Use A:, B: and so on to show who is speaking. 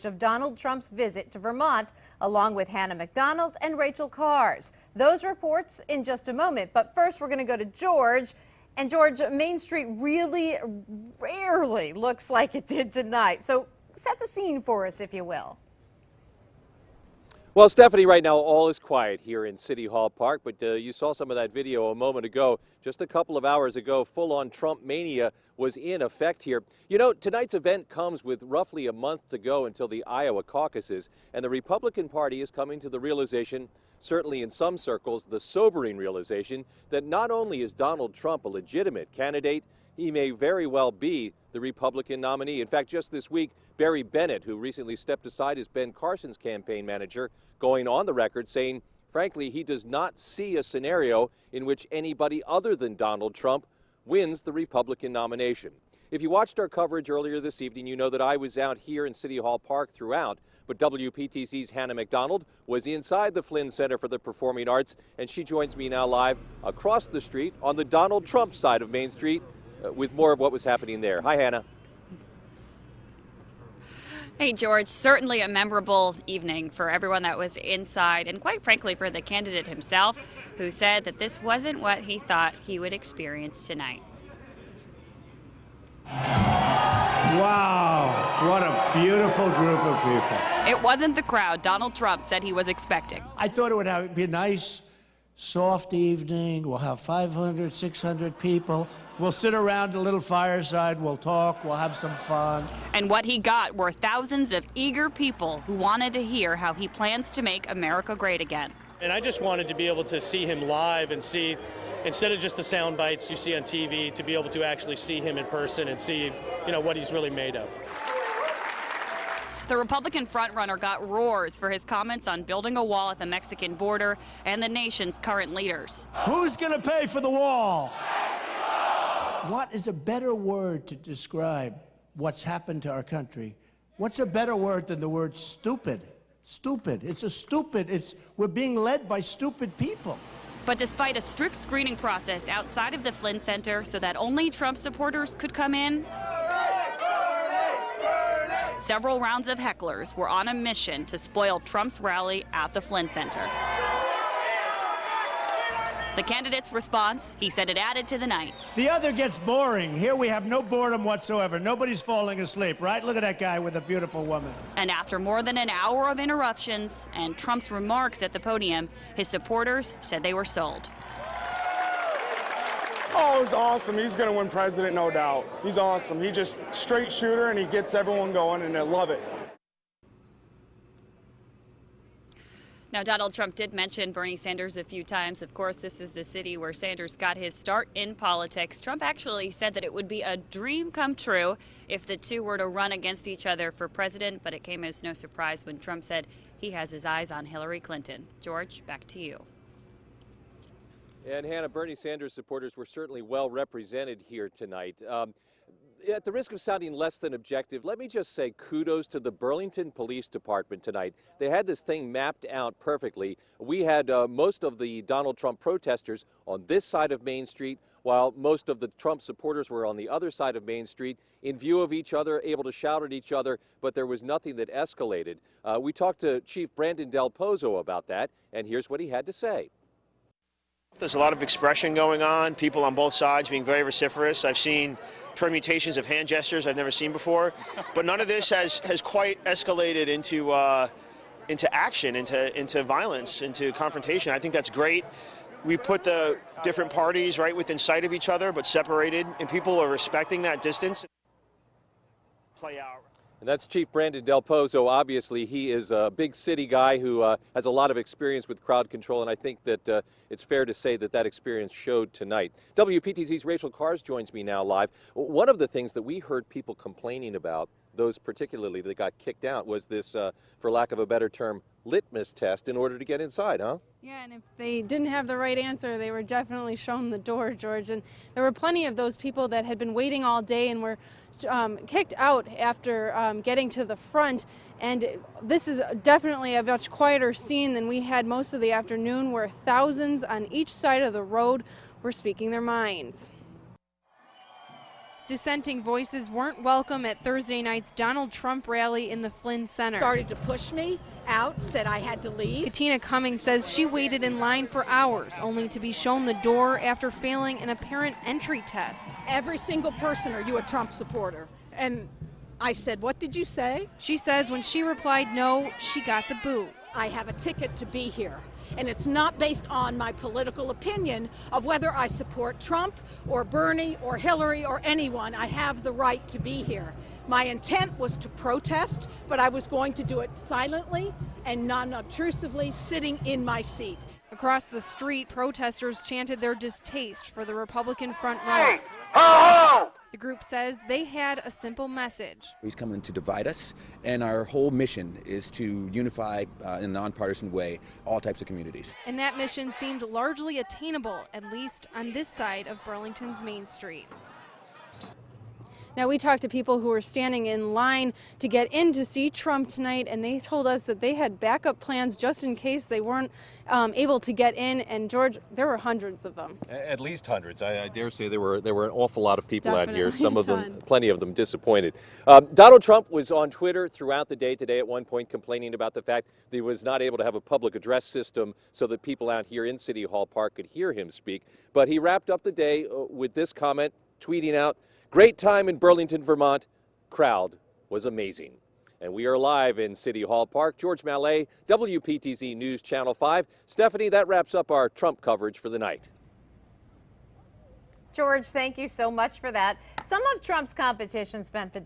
A: Of Donald Trump's visit to Vermont, along with Hannah McDonald and Rachel Carrs. Those reports in just a moment. But first, we're going to go to George. And George, Main Street really rarely looks like it did tonight. So set the scene for us, if you will.
B: Well, Stephanie, right now all is quiet here in City Hall Park, but you saw some of that video a moment ago. Just a couple of hours ago, full-on Trump mania was in effect here. You know, tonight's event comes with roughly a month to go until the Iowa caucuses, and the Republican Party is coming to the realization, certainly in some circles, the sobering realization that not only is Donald Trump a legitimate candidate, he may very well be the Republican nominee. In fact, just this week, Barry Bennett, who recently stepped aside as Ben Carson's campaign manager, going on the record saying, frankly, he does not see a scenario in which anybody other than Donald Trump wins the Republican nomination. If you watched our coverage earlier this evening, you know that I was out here in City Hall Park throughout, but WPTC's Hannah McDonald was inside the Flynn Center for the Performing Arts, and she joins me now live across the street on the Donald Trump side of Main Street with more of what was happening there. Hi, Hannah.
C: Hey, George, certainly a memorable evening for everyone that was inside, and quite frankly for the candidate himself, who said that this wasn't what he thought he would experience tonight.
D: Wow, what a beautiful group of people.
C: It wasn't the crowd Donald Trump said he was expecting.
D: I thought it would be a nice, soft evening. We'll have 500, 600 people. We'll sit around a little fireside, we'll talk, we'll have some fun.
C: And what he got were thousands of eager people who wanted to hear how he plans to make America great again.
E: And I just wanted to be able to see him live and see, instead of just the sound bites you see on TV, to be able to actually see him in person and see, what he's really made of.
C: The Republican frontrunner got roars for his comments on building a wall at the Mexican border and the nation's current leaders.
D: Who's going to pay for the wall? What is a better word to describe what's happened to our country? What's a better word than the word stupid? Stupid. We're being led by stupid people.
C: But despite a strict screening process outside of the Flynn Center so that only Trump supporters could come in, several rounds of hecklers were on a mission to spoil Trump's rally at the Flynn Center. The candidate's response, he said it added to the night.
D: The other gets boring. Here we have no boredom whatsoever. Nobody's falling asleep, right? Look at that guy with a beautiful woman.
C: And after more than an hour of interruptions and Trump's remarks at the podium, his supporters said they were sold.
F: Oh, it's awesome. He's going to win president, no doubt. He's awesome. He just straight shooter, and he gets everyone going, and they love it.
C: Now, Donald Trump did mention Bernie Sanders a few times. Of course, this is the city where Sanders got his start in politics. Trump actually said that it would be a dream come true if the two were to run against each other for president, but it came as no surprise when Trump said he has his eyes on Hillary Clinton. George, back to you.
B: And Hannah, Bernie Sanders supporters were certainly well represented here tonight. At the risk of sounding less than objective, let me just say kudos to the Burlington Police Department tonight. They had this thing mapped out perfectly. We had most of the Donald Trump protesters on this side of Main Street, while most of the Trump supporters were on the other side of Main Street, in view of each other, able to shout at each other, but there was nothing that escalated. We talked to Chief Brandon Del Pozo about that, and here's what he had to say.
G: There's a lot of expression going on, people on both sides being very vociferous. I've seen permutations of hand gestures I've never seen before, but none of this has quite escalated into action, into violence, into confrontation. I think that's great. We put the different parties right within sight of each other, but separated, and people are respecting that distance. Play out.
B: And that's Chief Brandon Del Pozo. Obviously, he is a big city guy who has a lot of experience with crowd control, and I think that it's fair to say that that experience showed tonight. WPTC's Rachel Carrs joins me now live. One of the things that we heard people complaining about, those particularly that got kicked out, was this, for lack of a better term, litmus test in order to get inside, huh?
H: Yeah, and if they didn't have the right answer, they were definitely shown the door, George. And there were plenty of those people that had been waiting all day and were kicked out after getting to the front. And this is definitely a much quieter scene than we had most of the afternoon, where thousands on each side of the road were speaking their minds. Dissenting voices weren't welcome at Thursday night's Donald Trump rally in the Flynn Center.
I: Started to push me out, said I had to leave.
H: Katina Cummings says she waited in line for hours, only to be shown the door after failing an apparent entry test.
I: Every single person, are you a Trump supporter? And I said, what did you say?
H: She says when she replied no, she got the boot.
I: I have a ticket to be here. And it's not based on my political opinion of whether I support Trump or Bernie or Hillary or anyone. I have the right to be here. My intent was to protest, but I was going to do it silently and non-obtrusively, sitting in my seat.
H: Across the street, protesters chanted their distaste for the Republican front row. The group says they had a simple message.
J: He's coming to divide us, and our whole mission is to unify in a nonpartisan way all types of communities.
H: And that mission seemed largely attainable, at least on this side of Burlington's Main Street. Now, we talked to people who were standing in line to get in to see Trump tonight, and they told us that they had backup plans just in case they weren't able to get in. And George, there were hundreds of them.
B: At least hundreds. I dare say there were an awful lot of people out here.
H: Definitely
B: Some of
H: a
B: them,
H: ton.
B: plenty of them, disappointed. Donald Trump was on Twitter throughout the day today at one point complaining about the fact that he was not able to have a public address system so that people out here in City Hall Park could hear him speak. But he wrapped up the day with this comment, tweeting out, "Great time in Burlington, Vermont. Crowd was amazing." And we are live in City Hall Park. George Mallet, WPTZ News Channel 5. Stephanie, that wraps up our Trump coverage for the night.
A: George, thank you so much for that. Some of Trump's competition spent the day